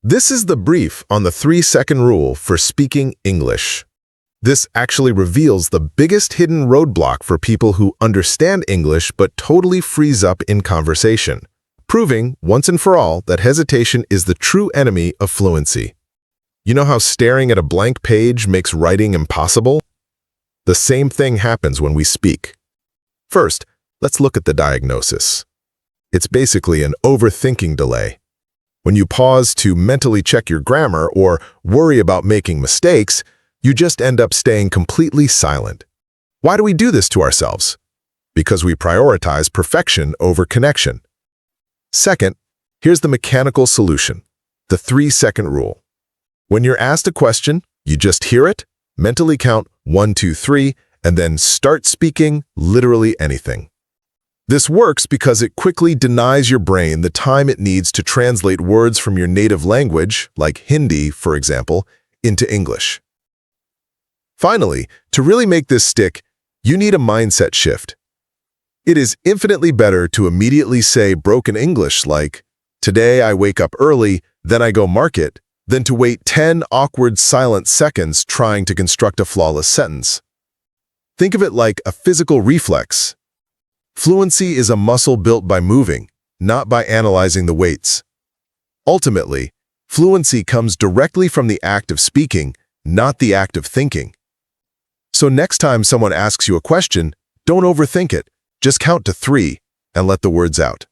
This is the brief on the 3-second rule for speaking English. This actually reveals the biggest hidden roadblock for people who understand English but totally freeze up in conversation, proving once and for all that hesitation is the true enemy of fluency. You know how staring at a blank page makes writing impossible? The same thing happens when we speak. First, let's look at the diagnosis. It's basically an overthinking delay. When you pause to mentally check your grammar or worry about making mistakes, you just end up staying completely silent. Why do we do this to ourselves? Because we prioritize perfection over connection. Second, here's the mechanical solution, the 3-second rule. When you're asked a question, you just hear it, mentally count 1, 2, 3, and then start speaking literally anything. This works because it quickly denies your brain the time it needs to translate words from your native language, like Hindi, for example, into English. Finally, to really make this stick, you need a mindset shift. It is infinitely better to immediately say broken English like, "Today I wake up early, then I go market," than to wait 10 awkward silent seconds trying to construct a flawless sentence. Think of it like a physical reflex. Fluency is a muscle built by moving, not by analyzing the weights. Ultimately, fluency comes directly from the act of speaking, not the act of thinking. So next time someone asks you a question, don't overthink it. Just count to 3 and let the words out.